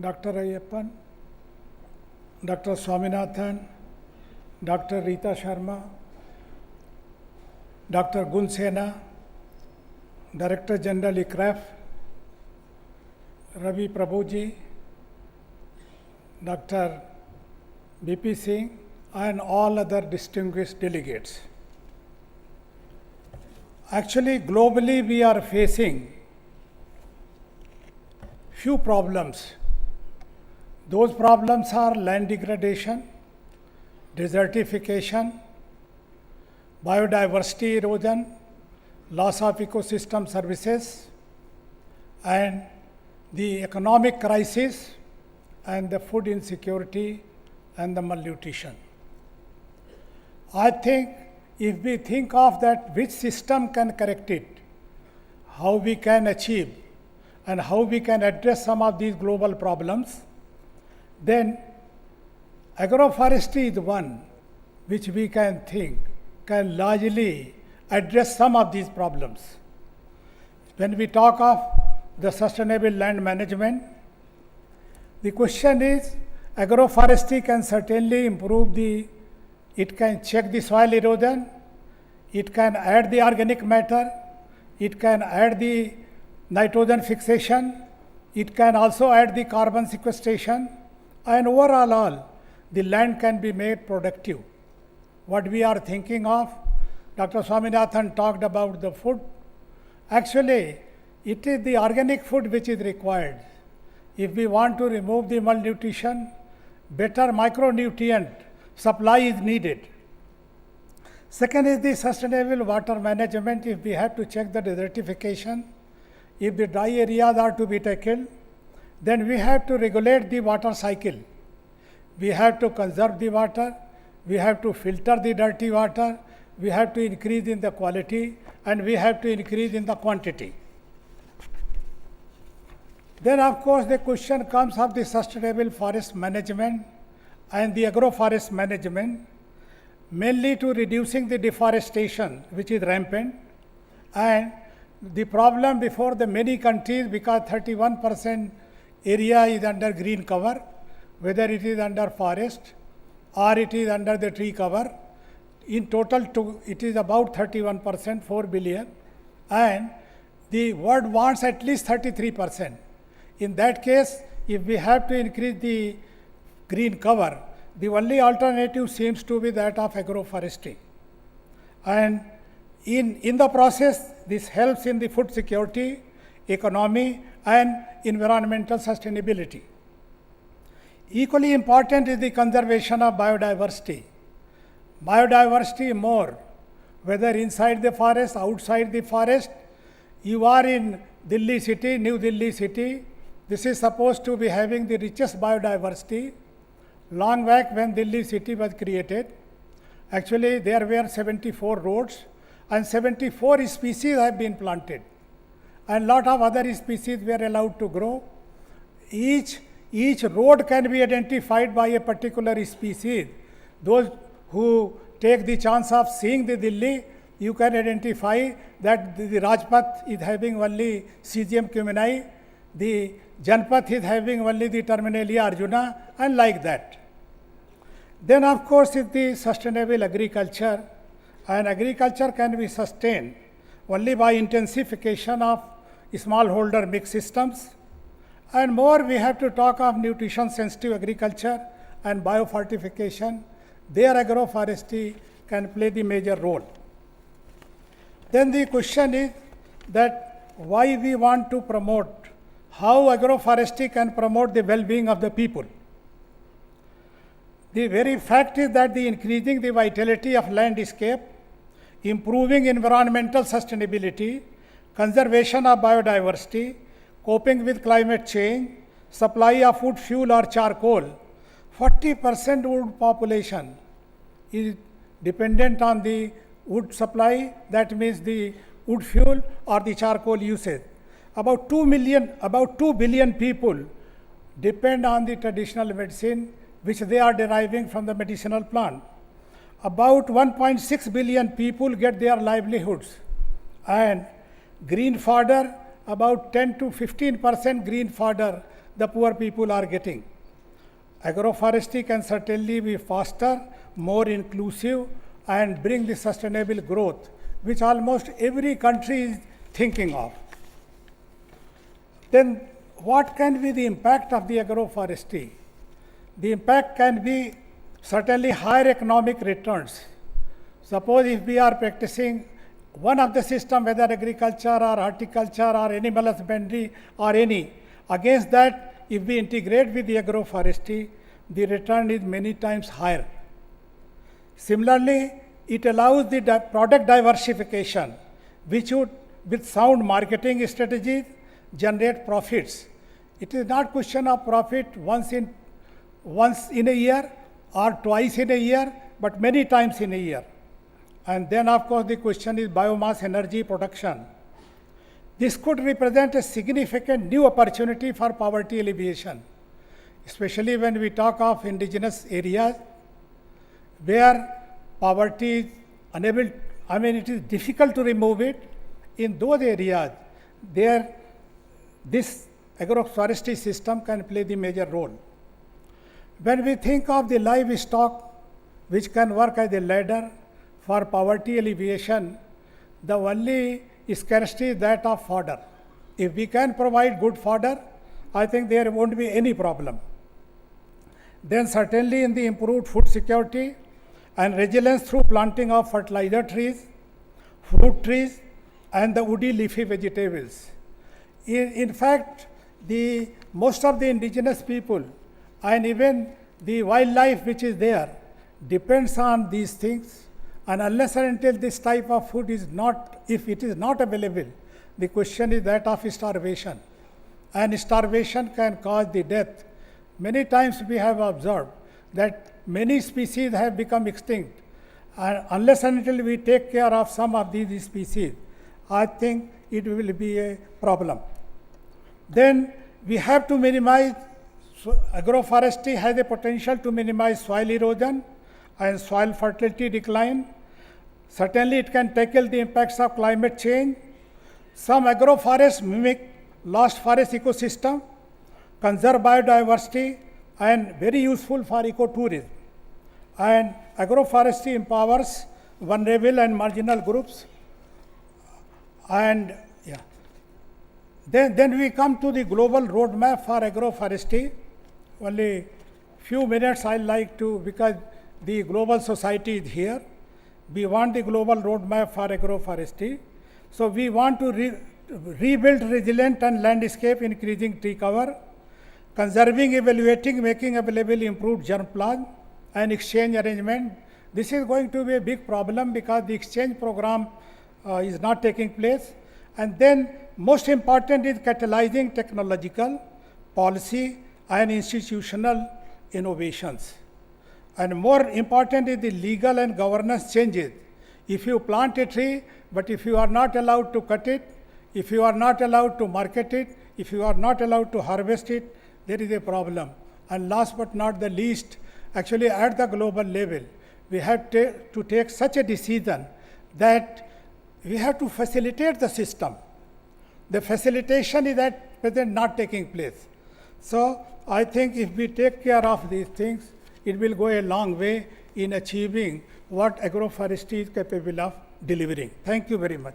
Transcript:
Dr. Ayyappan, Dr. Swaminathan, Dr. Rita Sharma, Dr. Gun Sena, Director General ICRAF, Ravi Prabhuji, Dr. BP Singh, and all other distinguished delegates. Actually, globally, we are facing few problems. Those problems are land degradation, desertification, biodiversity erosion, loss of ecosystem services, and the economic crisis, and the food insecurity and the malnutrition. I think if we think of that, which system can correct it, how we can achieve, and how we can address some of these global problems, then agroforestry is one which we can think can largely address some of these problems. When we talk of the sustainable land management, the question is agroforestry can certainly improve it can check the soil erosion, it can add the organic matter, it can add the nitrogen fixation, it can also add the carbon sequestration, and overall the land can be made productive. What we are thinking of, Dr. Swaminathan talked about the food. Actually, it is the organic food which is required. If we want to remove the malnutrition, better micronutrient supply is needed. Second is the sustainable water management. If we have to check the desertification, if the dry areas are to be tackled, then we have to regulate the water cycle. We have to conserve the water, we have to filter the dirty water, we have to increase in the quality, and we have to increase in the quantity. Then of course the question comes of the sustainable forest management and the agroforest management, mainly to reducing the deforestation which is rampant, and the problem before the many countries, because 31% area is under green cover, whether it is under forest or it is under the tree cover. In total, it is about 31%, 4 billion, and the world wants at least 33%. In that case, if we have to increase the green cover, the only alternative seems to be that of agroforestry. And in the process, this helps in the food security, economy, and environmental sustainability. Equally important is the conservation of biodiversity. Biodiversity more, whether inside the forest, outside the forest. You are in Delhi city, New Delhi city. This is supposed to be having the richest biodiversity. Long back when Delhi city was created, actually there were 74 roads and 74 species have been planted, and lot of other species were allowed to grow. Each road can be identified by a particular species. Those who take the chance of seeing the Delhi, you can identify that the Rajpath is having only Caesium cumeni, the Janpath is having only the Terminalia Arjuna, and like that. Then of course is the sustainable agriculture, and agriculture can be sustained only by intensification of smallholder mix systems, and more we have to talk of nutrition sensitive agriculture and biofortification. There agroforestry can play the major role. Then the question is that why we want to promote, how agroforestry can promote the well-being of the people. The very fact is that the increasing the vitality of landscape, improving environmental sustainability, conservation of biodiversity, coping with climate change, supply of wood fuel or charcoal. 40% wood population is dependent on the wood supply, that means the wood fuel or the charcoal usage. About 2 billion people depend on the traditional medicine which they are deriving from the medicinal plant. About 1.6 billion people get their livelihoods, and green fodder, about 10 to 15% green fodder the poor people are getting. Agroforestry can certainly be faster, more inclusive, and bring the sustainable growth, which almost every country is thinking of. Then what can be the impact of the agroforestry? The impact can be certainly higher economic returns. Suppose if we are practicing one of the system, whether agriculture or horticulture or animal husbandry or any, against that, if we integrate with the agroforestry, the return is many times higher. Similarly, it allows the product diversification, which would, with sound marketing strategies, generate profits. It is not question of profit once in a year or twice in a year, but many times in a year. And then, of course, the question is biomass energy production. This could represent a significant new opportunity for poverty alleviation, especially when we talk of indigenous areas where poverty is unable, it is difficult to remove it. In those areas, there this agroforestry system can play the major role. When we think of the livestock, which can work as a ladder for poverty alleviation, the only scarcity is that of fodder. If we can provide good fodder, I think there won't be any problem. Then certainly in the improved food security and resilience through planting of fertilizer trees, fruit trees, and the woody leafy vegetables. In fact, most of the indigenous people and even the wildlife which is there depends on these things, and unless and until this type of food is not, if it is not available, the question is that of starvation, and starvation can cause the death. Many times we have observed that many species have become extinct, and unless and until we take care of some of these species, I think it will be a problem. Then we have to minimize, agroforestry has a potential to minimize soil erosion and soil fertility decline. Certainly it can tackle the impacts of climate change. Some agroforests mimic lost forest ecosystem, conserve biodiversity, and very useful for ecotourism. And agroforestry empowers vulnerable and marginal groups. And then we come to the global roadmap for agroforestry. Only few minutes I like to, because the global society is here. We want the global roadmap for agroforestry. So we want to rebuild resilient and landscape, increasing tree cover, conserving, evaluating, making available improved germ plant and exchange arrangement. This is going to be a big problem because the exchange program is not taking place. And then most important is catalyzing technological, policy, and institutional innovations. And more important is the legal and governance changes. If you plant a tree, but if you are not allowed to cut it, if you are not allowed to market it, if you are not allowed to harvest it, there is a problem. And last but not the least, actually at the global level, we have to take such a decision that we have to facilitate the system. The facilitation is at present not taking place. So I think if we take care of these things, it will go a long way in achieving what agroforestry is capable of delivering. Thank you very much.